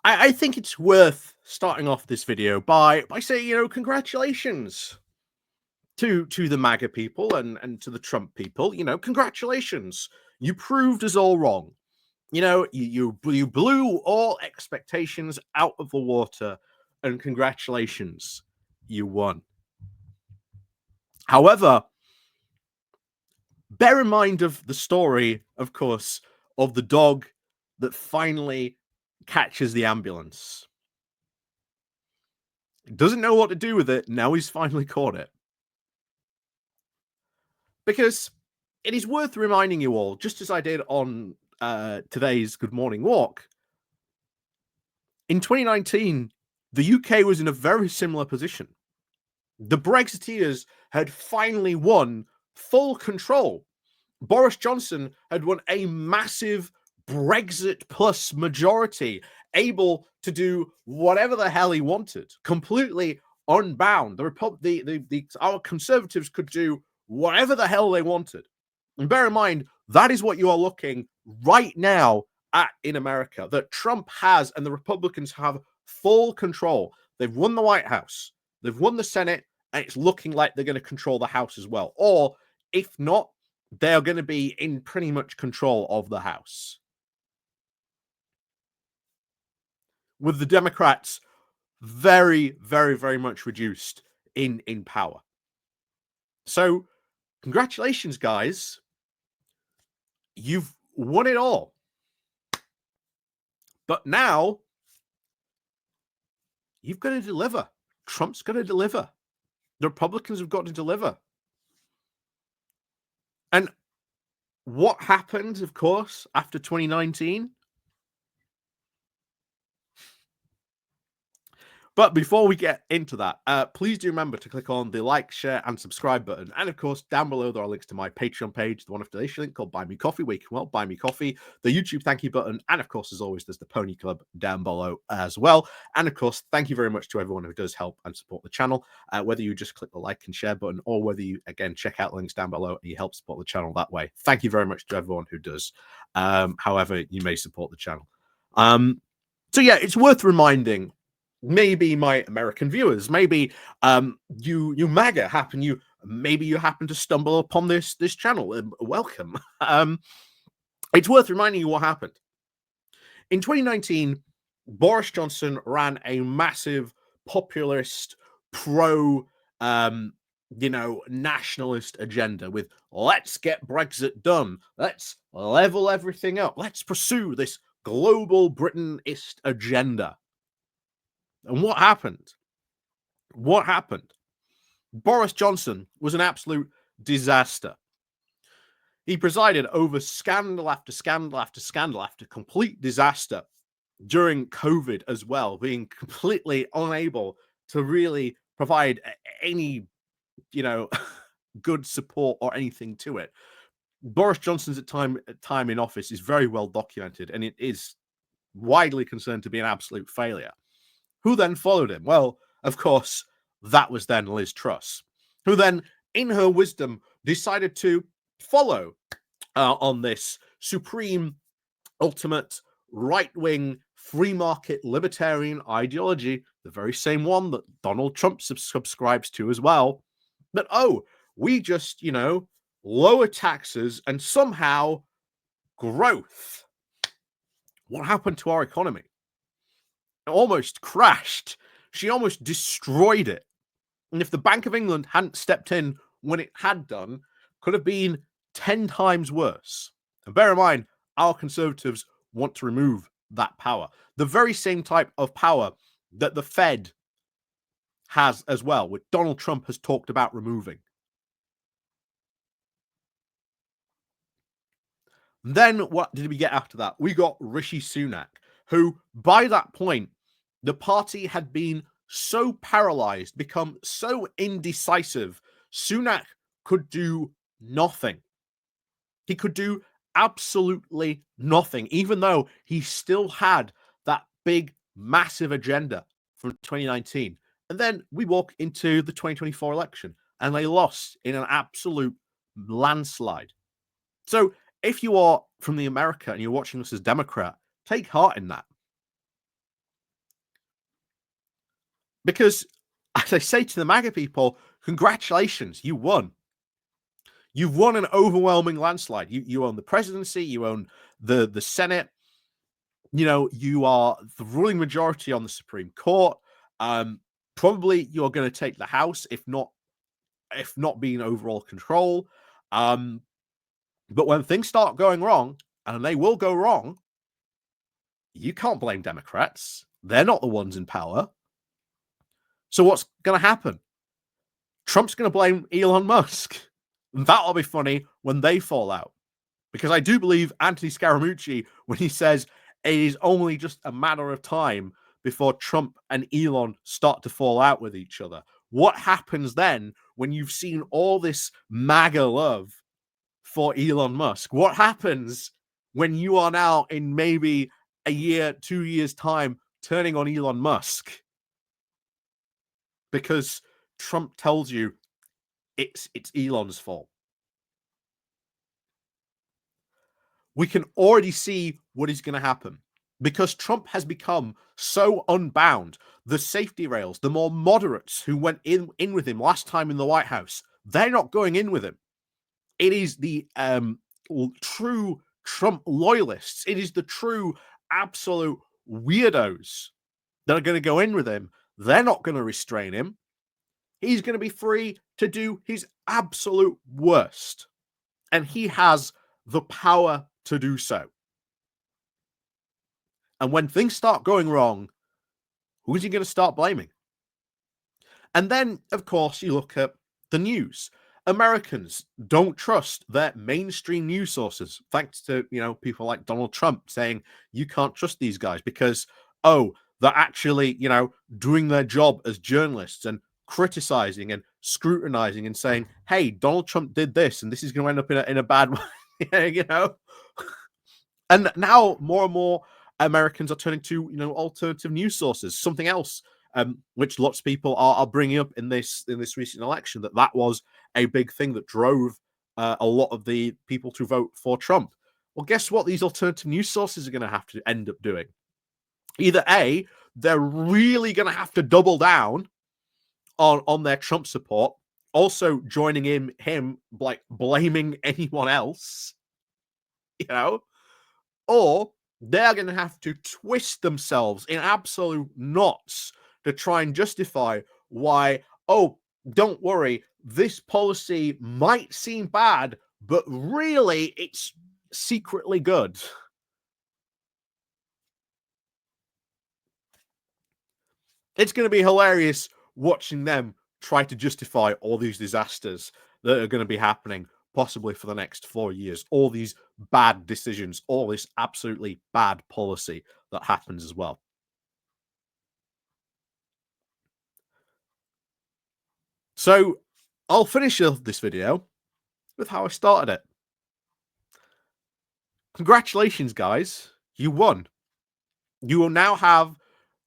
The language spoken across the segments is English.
I think it's worth starting off this video by saying, congratulations to the MAGA people and to the Trump people. Congratulations. You proved us all wrong. You blew all expectations out of the water, and congratulations, you won. However, bear in mind of the story, of course, of the dog that finally catches the ambulance. Doesn't know what to do with it. Now he's finally caught it. Because it is worth reminding you all, just as I did on today's Good Morning Walk, in 2019, the UK was in a very similar position. The Brexiteers had finally won full control. Boris Johnson had won a massive Brexit plus majority, able to do whatever the hell he wanted, completely unbound. Our Conservatives could do whatever the hell they wanted. And bear in mind, that is what you are looking right now at in America, that Trump has and the Republicans have full control. They've won the White House, they've won the Senate, and it's looking like they're going to control the House as well. Or if not, they are going to be in pretty much control of the House, with the Democrats very, very, very much reduced in power. So congratulations, guys. You've won it all. But now you've got to deliver. Trump's got to deliver. The Republicans have got to deliver. And what happened, of course, after 2019? But before we get into that, please do remember to click on the like, share, and subscribe button. And of course, down below, there are links to my Patreon page, the one after this link called Buy Me Coffee, where you can, buy me coffee, the YouTube thank you button, and of course, as always, there's the Pony Club down below as well. And of course, thank you very much to everyone who does help and support the channel, whether you just click the like and share button, or whether you, again, check out links down below and you help support the channel that way. Thank you very much to everyone who does, however you may support the channel. So yeah, it's worth reminding maybe my American viewers, maybe you MAGA maybe you happen to stumble upon this channel. Welcome. It's worth reminding you what happened. In 2019, Boris Johnson ran a massive populist pro nationalist agenda with let's get Brexit done, let's level everything up, let's pursue this global Britanist agenda. And what happened? What happened? Boris Johnson was an absolute disaster. He presided over scandal after scandal after scandal after complete disaster during COVID as well, being completely unable to really provide any, good support or anything to it. Boris Johnson's time in office is very well documented, and it is widely considered to be an absolute failure. Who then followed him? Well, of course, that was then Liz Truss, who then, in her wisdom, decided to follow on this supreme, ultimate, right-wing, free market, libertarian ideology, the very same one that Donald Trump subscribes to as well. But, we just, lower taxes and somehow growth. What happened to our economy? Almost crashed. She almost destroyed it. And if the Bank of England hadn't stepped in when it had done, could have been 10 times worse. And bear in mind, our Conservatives want to remove that power. The very same type of power that the Fed has as well, which Donald Trump has talked about removing. Then what did we get after that? We got Rishi Sunak, who by that point, the party had been so paralyzed, become so indecisive, Sunak could do nothing. He could do absolutely nothing, even though he still had that big, massive agenda from 2019. And then we walk into the 2024 election, and they lost in an absolute landslide. So if you are from the America and you're watching this as Democrat, take heart in that. Because as I say to the MAGA people, congratulations, you won. You've won an overwhelming landslide. You own the presidency, you own the Senate. You know, you are the ruling majority on the Supreme Court. Probably you're going to take the House, if not being overall control. But when things start going wrong, and they will go wrong, you can't blame Democrats. They're not the ones in power. So what's going to happen? Trump's going to blame Elon Musk. And that'll be funny when they fall out. Because I do believe Anthony Scaramucci when he says it is only just a matter of time before Trump and Elon start to fall out with each other. What happens then when you've seen all this MAGA love for Elon Musk? What happens when you are now in maybe a year, 2 years' time turning on Elon Musk? Because Trump tells you it's Elon's fault. We can already see what is going to happen because Trump has become so unbound. The safety rails, the more moderates who went in with him last time in the White House, they're not going in with him. It is the true Trump loyalists. It is the true absolute weirdos that are going to go in with him. They're not going to restrain him. He's going to be free to do his absolute worst. And he has the power to do so. And when things start going wrong, who is he going to start blaming? And then, of course, you look at the news. Americans don't trust their mainstream news sources, thanks to, people like Donald Trump saying you can't trust these guys because, they're actually, doing their job as journalists and criticizing and scrutinizing and saying, hey, Donald Trump did this and this is going to end up in a bad way, And now more and more Americans are turning to, alternative news sources, something else, which lots of people are bringing up in this recent election, that was a big thing that drove a lot of the people to vote for Trump. Well, guess what? These alternative news sources are going to have to end up doing. Either A, they're really going to have to double down on their Trump support, also joining him like blaming anyone else, or they're going to have to twist themselves in absolute knots to try and justify why, don't worry, this policy might seem bad, but really it's secretly good. It's going to be hilarious watching them try to justify all these disasters that are going to be happening possibly for the next 4 years, all these bad decisions, all this absolutely bad policy that happens as well. So I'll finish off this video with how I started it. Congratulations, guys. You won. You will now have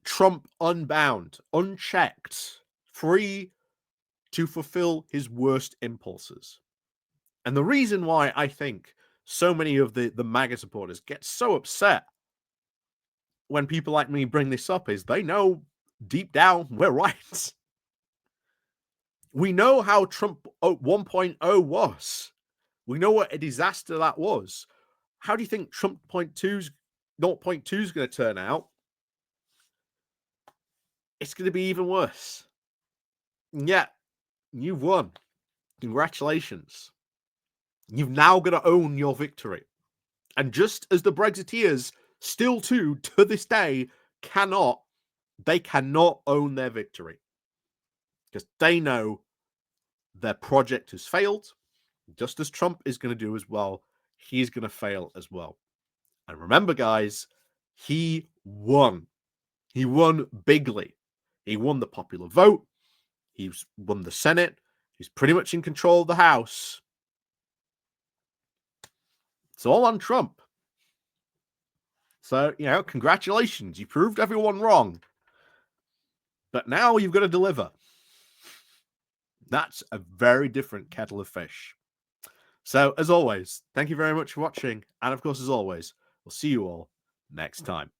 Trump unbound, unchecked, free to fulfill his worst impulses. And the reason why I think so many of the MAGA supporters get so upset when people like me bring this up is they know deep down we're right. We know how Trump 1.0 was. We know what a disaster that was. How do you think Trump 0.2 is going to turn out? It's going to be even worse. Yeah, you've won. Congratulations. You've now got to own your victory. And just as the Brexiteers still to this day cannot own their victory. Because they know their project has failed, just as Trump is going to do as well. He's going to fail as well. And remember, guys, he won. He won bigly. He won the popular vote. He's won the Senate. He's pretty much in control of the House. It's all on Trump. So, congratulations. You proved everyone wrong. But now you've got to deliver. That's a very different kettle of fish. So, as always, thank you very much for watching. And of course, as always, we'll see you all next time.